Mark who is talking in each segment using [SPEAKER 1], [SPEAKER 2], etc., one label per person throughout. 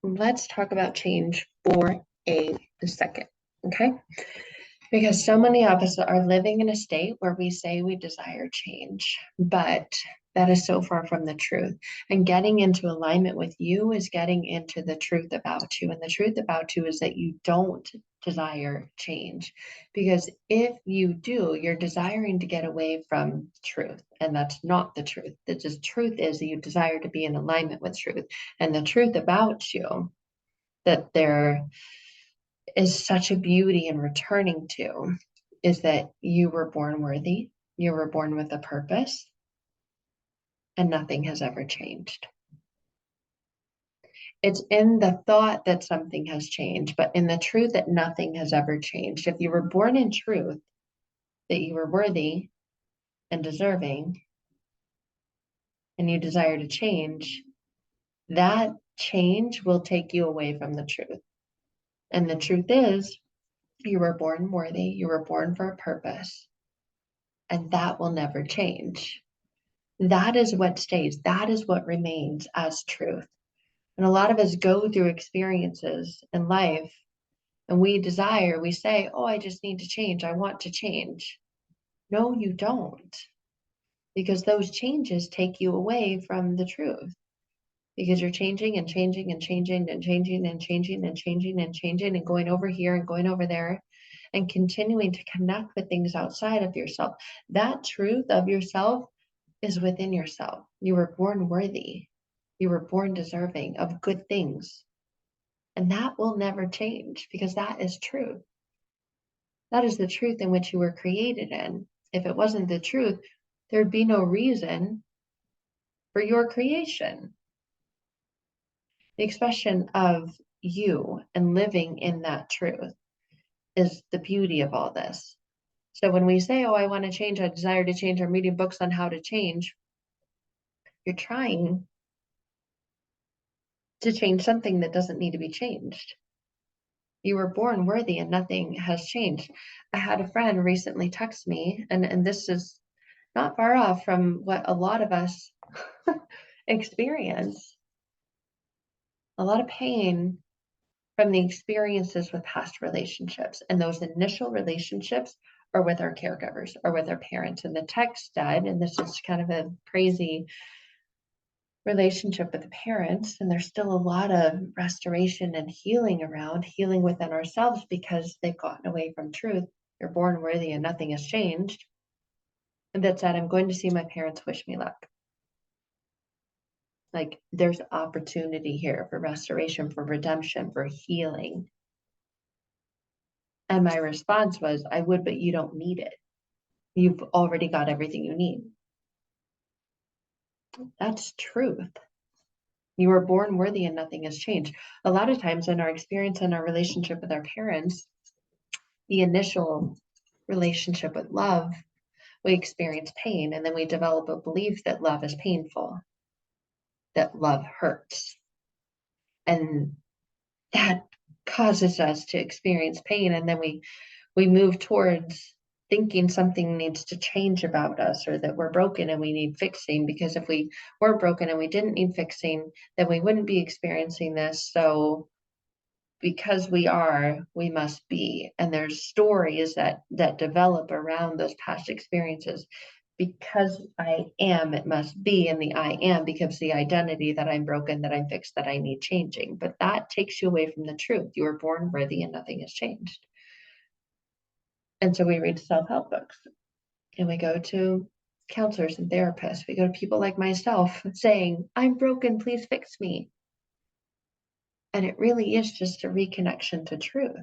[SPEAKER 1] let's talk about change for a second, okay? Because so many of us are living in a state where we say we desire change, but that is so far from the truth. And getting into alignment with you is getting into the truth about you. And the truth about you is that you don't desire change. Because if you do, you're desiring to get away from truth. And that's not the truth. The truth is that you desire to be in alignment with truth. And the truth about you, that there is such a beauty in returning to, is that you were born worthy, you were born with a purpose, and nothing has ever changed. It's in the thought that something has changed, but in the truth that nothing has ever changed. If you were born in truth, that you were worthy and deserving, and you desire to change, that change will take you away from the truth. And the truth is, you were born worthy, you were born for a purpose, and that will never change. That is what stays. That is what remains as truth. And a lot of us go through experiences in life and we say, oh, I just need to change. I want to change. No, you don't. Because those changes take you away from the truth. Because you're changing and changing and changing and changing and changing and changing and changing and going over here and going over there and continuing to connect with things outside of yourself. That truth of yourself is within yourself. You were born worthy. You were born deserving of good things. And that will never change because that is truth. That is the truth in which you were created in. If it wasn't the truth, there'd be no reason for your creation. The expression of you and living in that truth is the beauty of all this. So when we say, oh, I want to change, I desire to change, I'm reading books on how to change, you're trying to change something that doesn't need to be changed. You were born worthy and nothing has changed. I had a friend recently text me, and this is not far off from what a lot of us experience. A lot of pain from the experiences with past relationships. And those initial relationships are with our caregivers or with our parents. And the text said, and this is kind of a crazy relationship with the parents, and there's still a lot of restoration and healing around, healing within ourselves because they've gotten away from truth. You're born worthy and nothing has changed. And that said, I'm going to see my parents, wish me luck. Like there's opportunity here for restoration, for redemption, for healing. And my response was, I would, but you don't need it. You've already got everything you need. That's truth. You were born worthy and nothing has changed. A lot of times in our experience and our relationship with our parents, the initial relationship with love, we experience pain, and then we develop a belief that love is painful, that love hurts. And that causes us to experience pain. And then we move towards thinking something needs to change about us, or that we're broken and we need fixing, because if we weren't broken and we didn't need fixing, then we wouldn't be experiencing this. So because we are, we must be. And there's stories that develop around those past experiences. Because I am, it must be, and the I am becomes the identity that I'm broken, that I'm fixed, that I need changing. But that takes you away from the truth. You were born worthy and nothing has changed. And so we read self-help books and we go to counselors and therapists. We go to people like myself saying, I'm broken, please fix me. And it really is just a reconnection to truth.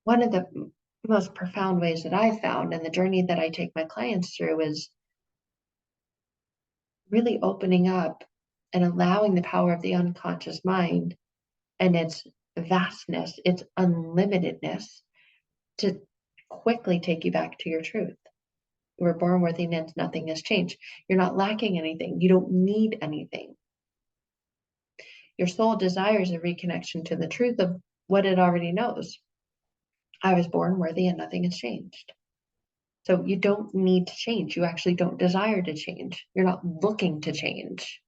[SPEAKER 1] One of the most profound ways that I found, and the journey that I take my clients through, is really opening up and allowing the power of the unconscious mind and its vastness, its unlimitedness, to quickly take you back to your truth. You were born worthy and nothing has changed. You're not lacking anything. You don't need anything. Your soul desires a reconnection to the truth of what it already knows. I was born worthy and nothing has changed. So you don't need to change. You actually don't desire to change. You're not looking to change.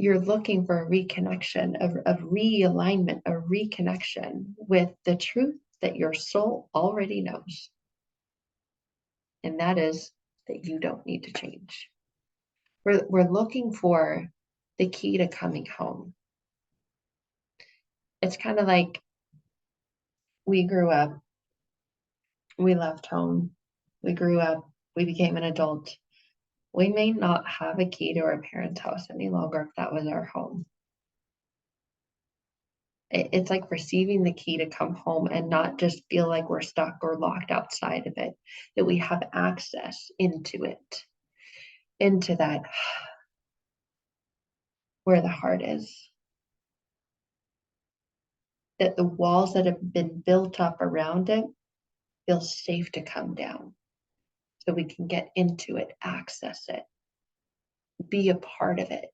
[SPEAKER 1] you're looking for a reconnection, of realignment, a reconnection with the truth that your soul already knows. And that is that you don't need to change. We're looking for the key to coming home. It's kind of like we grew up, we left home, we grew up, we became an adult. We may not have a key to our parents' house any longer if that was our home. It's like receiving the key to come home and not just feel like we're stuck or locked outside of it, that we have access into it, into that where the heart is. That the walls that have been built up around it feel safe to come down so we can get into it, access it, be a part of it,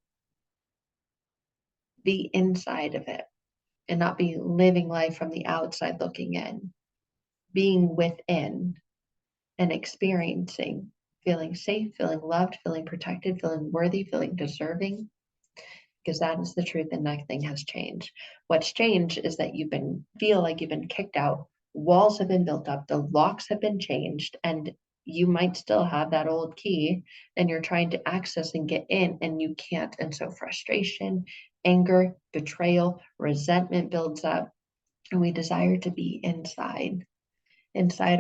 [SPEAKER 1] be inside of it, and not be living life from the outside looking in, being within and experiencing, feeling safe, feeling loved, feeling protected, feeling worthy, feeling deserving, because that is the truth and nothing has changed. What's changed is that feel like you've been kicked out, walls have been built up, the locks have been changed, and you might still have that old key and you're trying to access and get in and you can't. And so frustration, anger, betrayal, resentment builds up, and we desire to be inside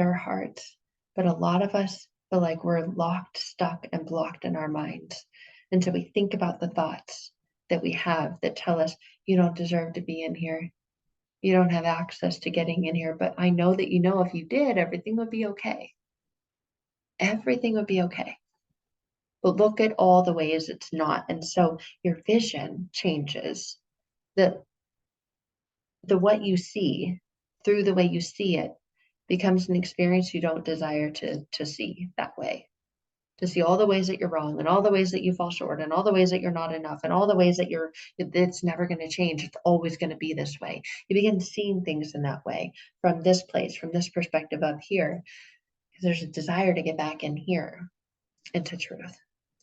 [SPEAKER 1] our hearts. But a lot of us feel like we're locked, stuck, and blocked in our minds. And so we think about the thoughts that we have that tell us, you don't deserve to be in here. You don't have access to getting in here. But I know that you know if you did, everything would be okay. Everything would be okay. But look at all the ways it's not. And so your vision changes. The what you see through the way you see it becomes an experience you don't desire to see that way. To see all the ways that you're wrong and all the ways that you fall short and all the ways that you're not enough and all the ways that it's never going to change. It's always going to be this way. You begin seeing things in that way from this place, from this perspective up here, because there's a desire to get back in here into truth,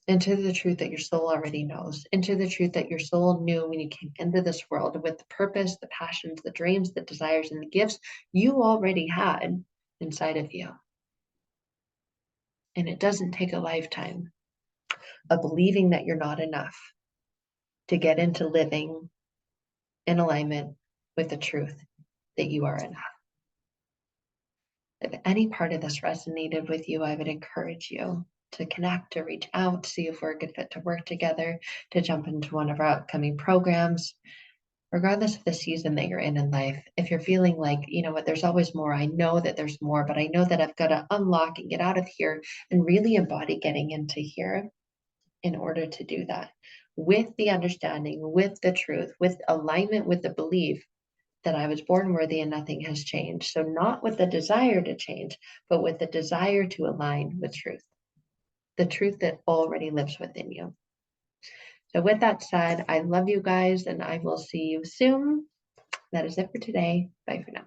[SPEAKER 1] into the truth that your soul already knows, into the truth that your soul knew when you came into this world with the purpose, the passions, the dreams, the desires, and the gifts you already had inside of you. And it doesn't take a lifetime of believing that you're not enough to get into living in alignment with the truth that you are enough. If any part of this resonated with you, I would encourage you to connect, to reach out, see if we're a good fit to work together, to jump into one of our upcoming programs. Regardless of the season that you're in life, if you're feeling like, you know what, there's always more, I know that there's more, but I know that I've got to unlock and get out of here and really embody getting into here in order to do that, with the understanding, with the truth, with alignment, with the belief that I was born worthy and nothing has changed. So not with the desire to change, but with the desire to align with truth, the truth that already lives within you. So with that said, I love you guys and I will see you soon. That is it for today. Bye for now.